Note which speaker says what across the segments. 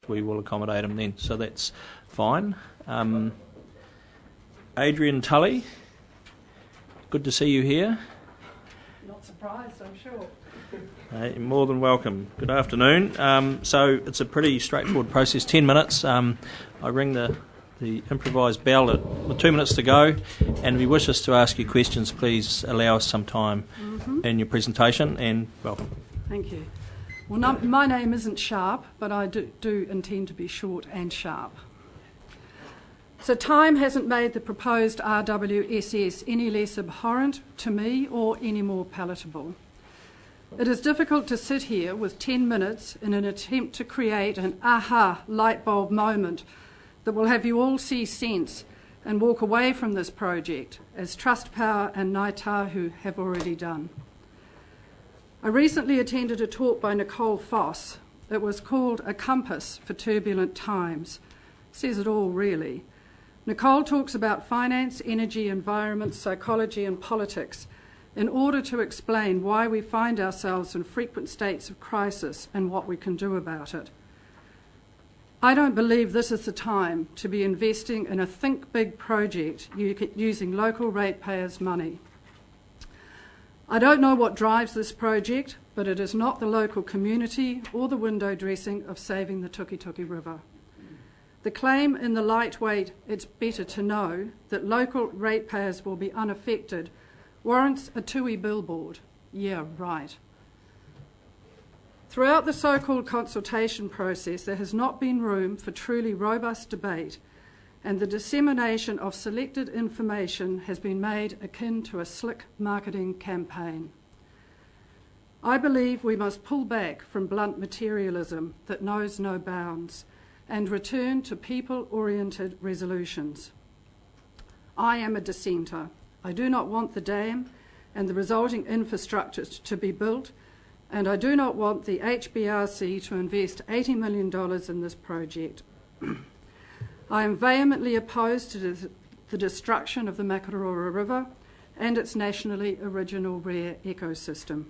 Speaker 1: we will accommodate them then, so that's fine. Adrian Tully, good to see you here.
Speaker 2: Not surprised, I'm sure.
Speaker 1: You're more than welcome. Good afternoon. So it's a pretty straightforward process, 10 minutes. I ring the improvised bell with 2 minutes to go, and if you wish us to ask you questions, please allow us some time in your presentation, and welcome.
Speaker 2: Thank you. Well, my name isn't Sharp, but I do intend to be short and sharp. So time hasn't made the proposed RWSS any less abhorrent to me or any more palatable. It is difficult to sit here with 10 minutes in an attempt to create an aha light bulb moment that will have you all see sense and walk away from this project, as Trustpower and Ngati Kahungunu have already done. I recently attended a talk by Nicole Foss. It was called A Compass for Turbulent Times. Says it all, really. Nicole talks about finance, energy, environment, psychology and politics in order to explain why we find ourselves in frequent states of crisis and what we can do about it. I don't believe this is the time to be investing in a think big project using local ratepayers' money. I don't know what drives this project, but it is not the local community or the window dressing of saving the Tukituki River. The claim in the lightweight "it's better to know" that local ratepayers will be unaffected warrants a TUI billboard. Yeah, right. Throughout the so-called consultation process, there has not been room for truly robust debate, and the dissemination of selected information has been made akin to a slick marketing campaign. I believe we must pull back from blunt materialism that knows no bounds and return to people-oriented resolutions. I am a dissenter. I do not want the dam and the resulting infrastructure to be built, and I do not want the HBRC to invest $80 million in this project. I am vehemently opposed to the destruction of the Makarora River and its nationally original rare ecosystem.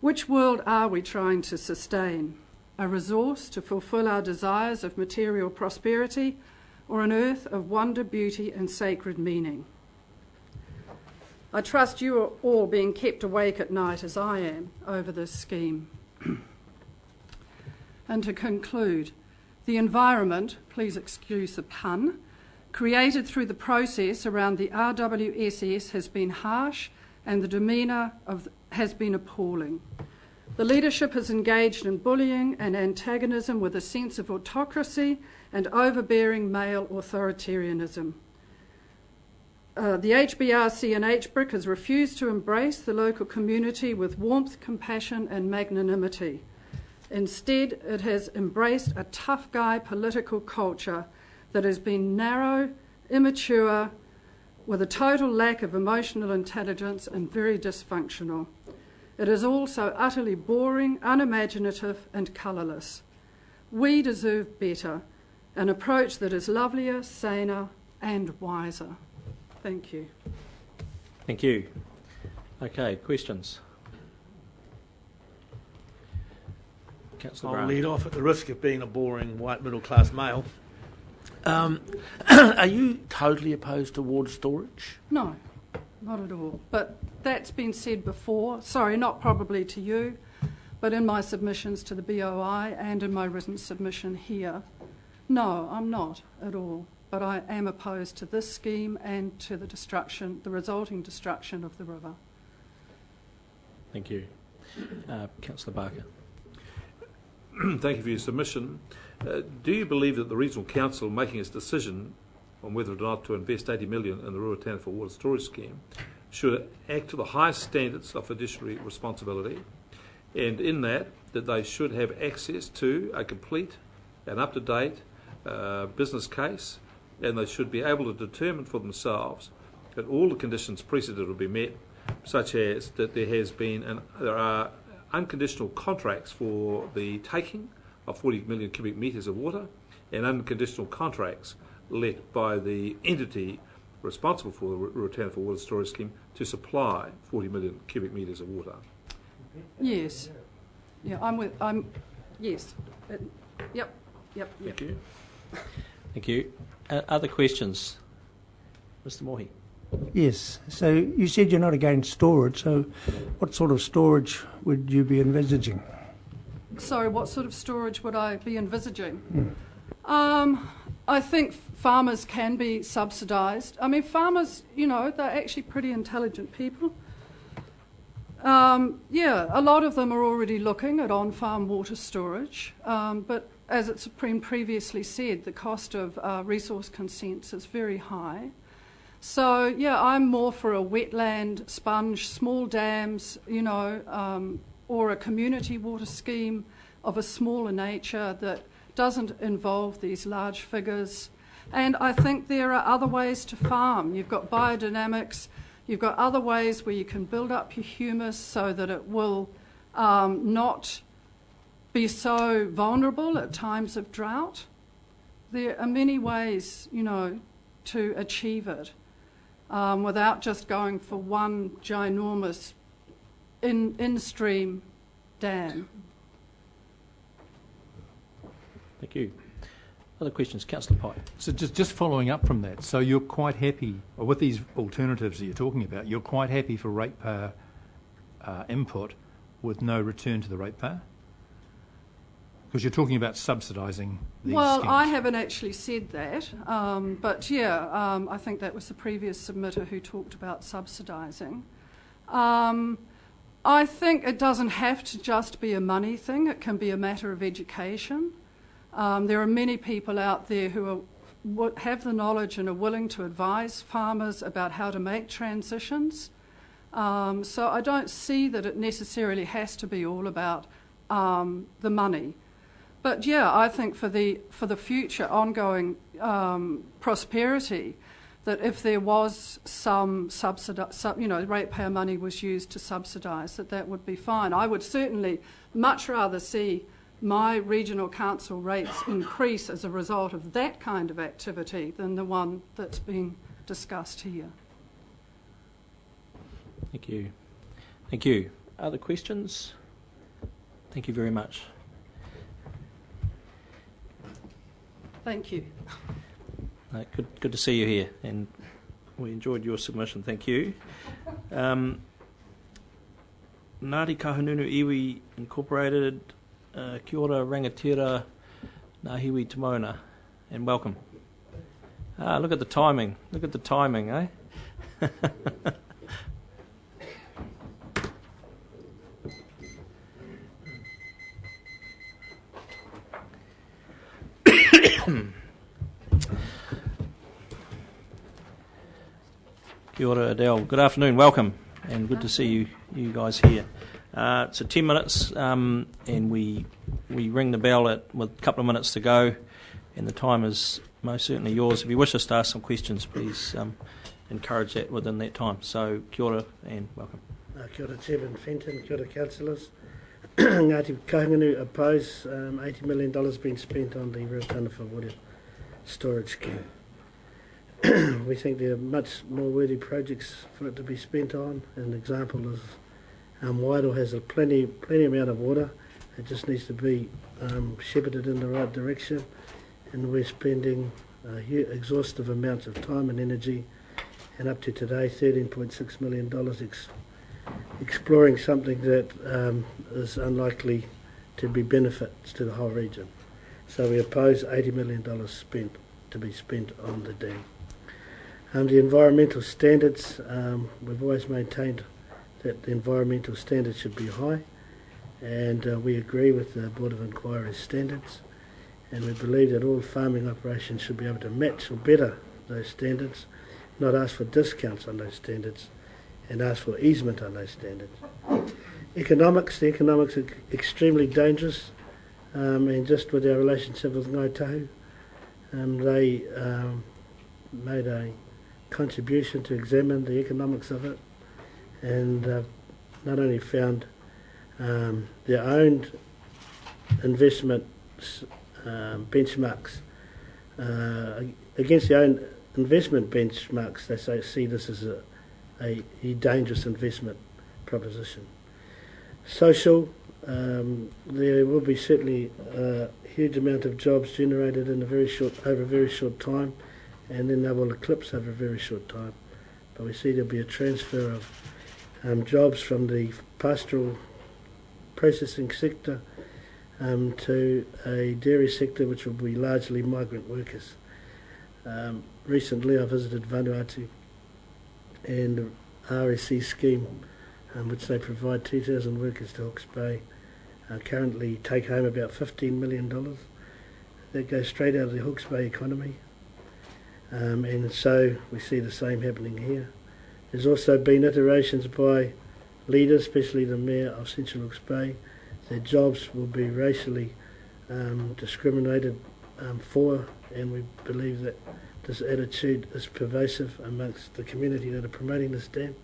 Speaker 2: Which world are we trying to sustain? A resource to fulfil our desires of material prosperity, or an earth of wonder, beauty and sacred meaning? I trust you are all being kept awake at night as I am over this scheme. And to conclude, the environment, please excuse the pun, created through the process around the RWSS has been harsh and the demeanour has been appalling. The leadership has engaged in bullying and antagonism with a sense of autocracy and overbearing male authoritarianism. The HBRC and HBRC has refused to embrace the local community with warmth, compassion and magnanimity. Instead, it has embraced a tough guy political culture that has been narrow, immature, with a total lack of emotional intelligence and very dysfunctional. It is also utterly boring, unimaginative and colourless. We deserve better, an approach that is lovelier, saner and wiser. Thank you.
Speaker 1: Thank you. Okay, questions? Councillor
Speaker 3: I'll
Speaker 1: Brown.
Speaker 3: lead off at the risk of being a boring white middle-class male. Are you totally opposed to water storage?
Speaker 2: No, not at all. But that's been said before. Sorry, not probably to you, but in my submissions to the BOI and in my written submission here. No, I'm not at all. But I am opposed to this scheme and to the resulting destruction of the river.
Speaker 1: Thank you. Councillor Barker.
Speaker 4: Thank you for your submission. Do you believe that the Regional Council, making its decision on whether or not to invest $80 million in the Ruatana for Water Storage Scheme, should act to the highest standards of fiduciary responsibility, and in that they should have access to a complete and up-to-date business case, and they should be able to determine for themselves that all the conditions precedent will be met, such as that there are unconditional contracts for the taking of 40 million cubic metres of water, and unconditional contracts let by the entity responsible for the Ruatana for Water Storage Scheme to supply 40 million cubic metres of water.
Speaker 2: Yes. Yeah, yes. Yep.
Speaker 4: Thank you.
Speaker 1: Thank you. Other questions? Mr. Mohi.
Speaker 5: Yes. So you said you're not against storage. So what sort of storage would you be envisaging?
Speaker 2: Sorry, what sort of storage would I be envisaging? I think farmers can be subsidised. I mean, farmers, they're actually pretty intelligent people. A lot of them are already looking at on-farm water storage, but as it's been previously said, the cost of resource consents is very high. So, I'm more for a wetland sponge, small dams, or a community water scheme of a smaller nature that doesn't involve these large figures. And I think there are other ways to farm. You've got biodynamics, you've got other ways where you can build up your humus so that it will not be so vulnerable at times of drought. There are many ways, to achieve it without just going for one ginormous in-stream dam.
Speaker 1: Thank you. Other questions? Councillor Pike.
Speaker 6: So just following up from that, so you're quite happy, or with these alternatives that you're talking about, you're quite happy for ratepayer input with no return to the ratepayer? Because you're talking about subsidising these schemes.
Speaker 2: I haven't actually said that, but I think that was the previous submitter who talked about subsidising. I think it doesn't have to just be a money thing, it can be a matter of education. There are many people out there who have the knowledge and are willing to advise farmers about how to make transitions. So I don't see that it necessarily has to be all about the money. But I think for the future ongoing prosperity, that if there was some ratepayer money was used to subsidise, that would be fine. I would certainly much rather see my regional council rates increase as a result of that kind of activity than the one that's being discussed here.
Speaker 1: Thank you. Thank you. Other questions? Thank you very much.
Speaker 2: Thank you.
Speaker 1: Good to see you here, and we enjoyed your submission. Thank you. Ngati Kahungunu Iwi Incorporated, kia ora, rangatira, Ngahiwi Tomoana, and welcome. Look at the timing. Look at the timing, eh? Kia ora, Adele. Good afternoon, welcome, and good to see you guys here. So 10 minutes, and we ring the bell with a couple of minutes to go, and the time is most certainly yours. If you wish us to ask some questions, please encourage that within that time. So kia ora and welcome.
Speaker 7: Kia ora, Chairman Fenton, kia ora, councillors. Ngati Kahungunu oppose $80 million being spent on the Ruatana for water storage scheme. We think there are much more worthy projects for it to be spent on. An example is Waido has a plenty amount of water. It just needs to be shepherded in the right direction, and we're spending exhaustive amounts of time and energy, and up to today $13.6 million exploring something that is unlikely to be benefits to the whole region. So we oppose $80 million to be spent on the dam. The environmental standards, we've always maintained that the environmental standards should be high, and we agree with the Board of Inquiry's standards, and we believe that all farming operations should be able to match or better those standards, not ask for discounts on those standards, and ask for easement on those standards. The economics are extremely dangerous, and just with our relationship with Ngati Kahungunu, they made a contribution to examine the economics of it, and not only found their own investment benchmarks against their own investment benchmarks, they see this as a dangerous investment proposition. Social, there will be certainly a huge amount of jobs generated in over a very short time, and then they will eclipse over a very short time. But we see there'll be a transfer of jobs from the pastoral processing sector to a dairy sector which will be largely migrant workers. Recently I visited Vanuatu, and the RSC scheme, which they provide 2,000 workers to Hawke's Bay, currently take home about $15 million. That goes straight out of the Hawke's Bay economy, and so we see the same happening here. There's also been iterations by leaders, especially the Mayor of Central Hawke's Bay, that jobs will be racially discriminated for, and we believe that this attitude is pervasive amongst the community that are promoting this dam,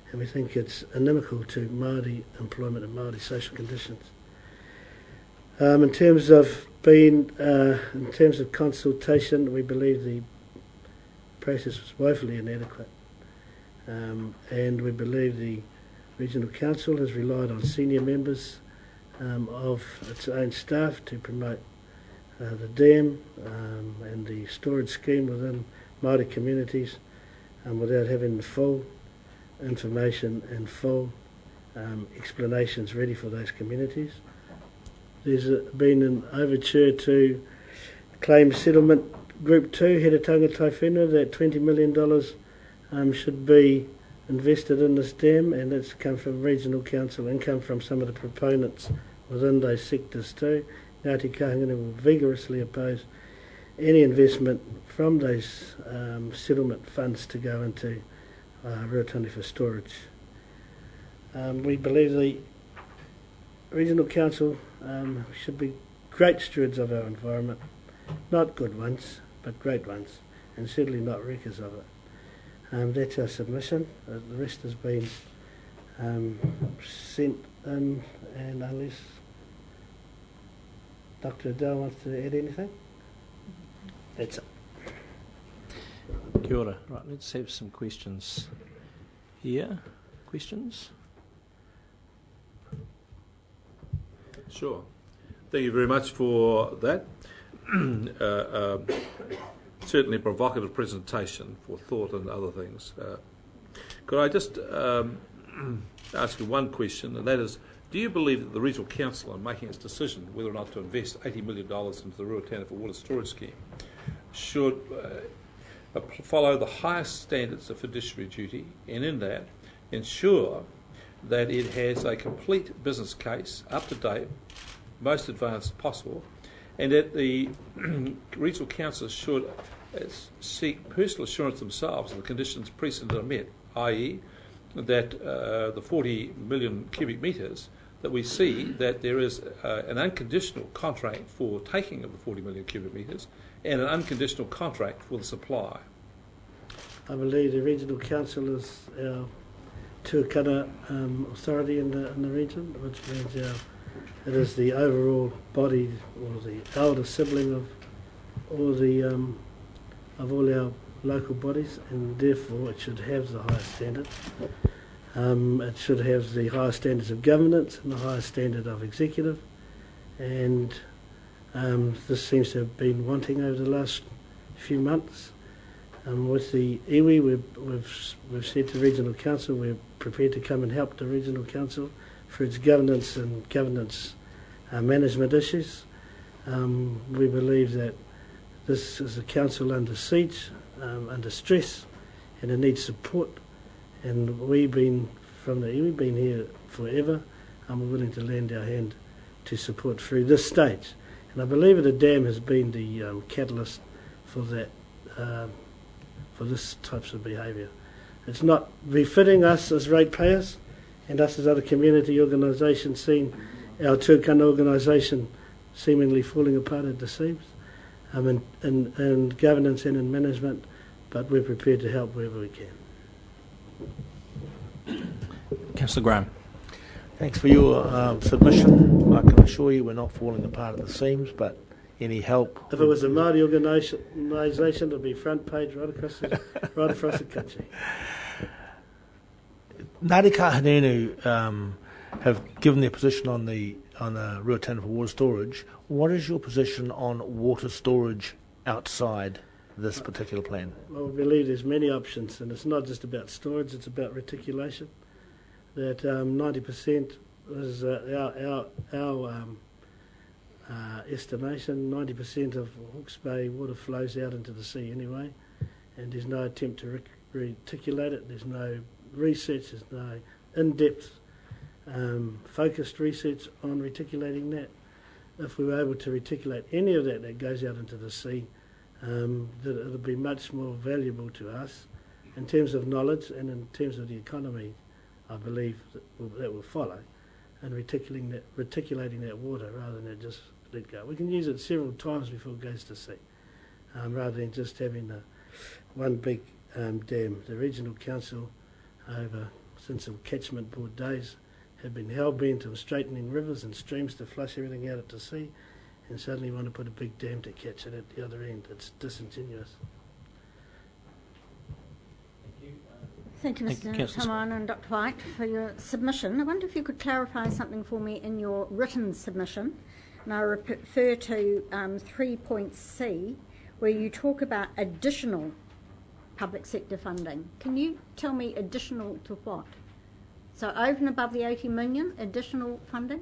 Speaker 7: and we think it's inimical to Māori employment and Māori social conditions. In terms of consultation, we believe the process was woefully inadequate, and we believe the Regional Council has relied on senior members of its own staff to promote the dam and the storage scheme within Māori communities without having the full information and full explanations ready for those communities. There's been an overture to claim settlement Group 2, Hera Tangata Whenua, that $20 million should be invested in this dam, and that's come from Regional Council and come from some of the proponents within those sectors too. Ngati Kahungunu will vigorously oppose any investment from those settlement funds to go into Ruatani for storage. We believe the Regional Council should be great stewards of our environment, not good ones, but great ones, and certainly not wreckers of it. That's our submission. The rest has been sent in, and unless Dr. Adele wants to add anything? That's it.
Speaker 1: Kia ora. Right, let's have some questions here. Questions?
Speaker 4: Sure. Thank you very much for that. Certainly a provocative presentation for thought and other things. Could I just ask you one question, and that is, do you believe that the Regional Council, in making its decision whether or not to invest $80 million into the Ruatani for water storage scheme, should follow the highest standards of fiduciary duty, and in that ensure that it has a complete business case, up to date, most advanced possible, and that the Regional Council should seek personal assurance themselves that the conditions precedent are met, i.e. that the 40 million cubic metres, that we see that there is an unconditional contract for taking of the 40 million cubic metres and an unconditional contract for the supply.
Speaker 7: I believe the Regional Council is our tuakana authority in the region, which means it is the overall body or the elder sibling of all our local bodies, and therefore it should have the highest standard. It should have the highest standards of governance and the highest standard of executive, and this seems to have been wanting over the last few months. With the Iwi, we've said to Regional Council we're prepared to come and help the Regional Council for its governance and governance management issues. We believe that this is a council under siege, under stress, and it needs support. And we've been, from the Iwi, been here forever, and we're willing to lend our hand to support through this stage. And I believe that the dam has been the catalyst for that, for this types of behaviour. It's not befitting us as ratepayers and us as other community organisations, seeing our tuakana organisation seemingly falling apart at the seams in governance and in management, but we're prepared to help wherever we can.
Speaker 1: Councillor Graham.
Speaker 3: Thanks for your submission. I can assure you we're not falling apart at the seams, but any help.
Speaker 7: If it was a Māori organisation, it would be front page right across the country.
Speaker 3: Ngati Kahungunu have given their position on the Ruatana for water storage. What is your position on water storage outside this particular plan?
Speaker 7: Well, we believe there's many options, and it's not just about storage, it's about reticulation. That 90% is our estimation. 90% of Hawke's Bay water flows out into the sea anyway, and there's no attempt to reticulate it. There's no research, there's no in-depth focused research on reticulating that. If we were able to reticulate any of that goes out into the sea, that it'll be much more valuable to us in terms of knowledge and in terms of the economy, I believe, that will follow, and reticulating that water rather than just let go. We can use it several times before it goes to sea, rather than just having one big dam. The regional council, since the catchment board days, have been hell-bent on straightening rivers and streams to flush everything out to sea, and suddenly want to put a big dam to catch it at the other end. It's disingenuous.
Speaker 8: Thank you, Mr. Tomoana and Dr. White, for your submission. I wonder if you could clarify something for me in your written submission. And I refer to 3.C, where you talk about additional public sector funding. Can you tell me additional to what? So over and above the 80 million, additional funding?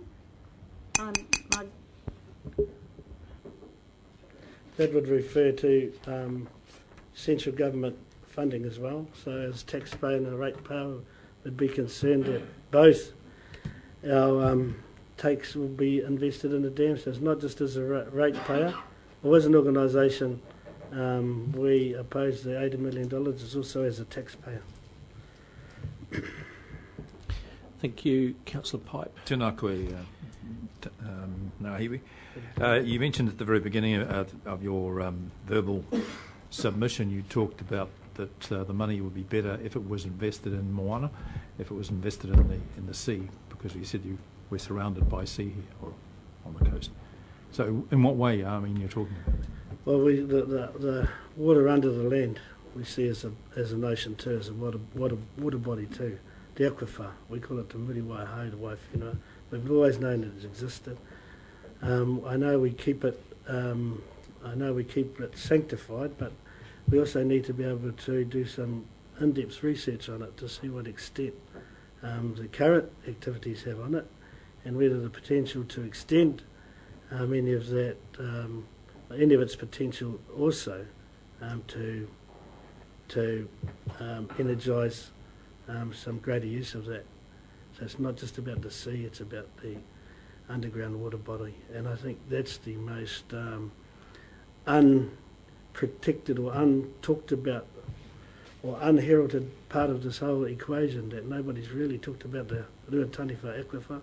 Speaker 7: That would refer to central government funding as well. So as taxpayer and a ratepayer would be concerned that both our takes will be invested in the dam. So it's not just as a ratepayer or as an organisation we oppose the $80 million, it's also as a taxpayer.
Speaker 1: Thank you, Councillor Pipe.
Speaker 6: Tēnā koe, Ngahiwi. You mentioned at the very beginning of your verbal submission, you talked about that the money would be better if it was invested in Moana, if it was invested in the sea, because you said you were surrounded by sea here, or on the coast. So in what way, you're talking about?
Speaker 7: Well, the water under the land we see as an ocean too, as a water body too. The aquifer, we call it the Muri Waiho, the Waifenua. We've always known it has existed. I know we keep it sanctified, but we also need to be able to do some in-depth research on it to see what extent the current activities have on it, and whether the potential to extend any of its potential also to energise some greater use of that. So it's not just about the sea, it's about the underground water body, and I think that's the most unprotected or untalked about or unheralded part of this whole equation, that nobody's really talked about the Ruatana aquifer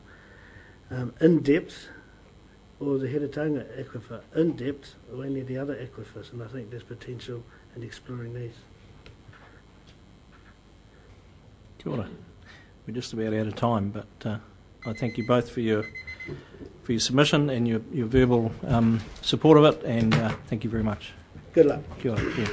Speaker 7: in depth, or the Heretaunga aquifer in depth, or any of the other aquifers, and I think there's potential in exploring these.
Speaker 1: Kia ora. We're just about out of time, but I thank you both for your submission and your verbal support of it, and thank you very much.
Speaker 7: Good luck.
Speaker 1: Kia ora. Yeah.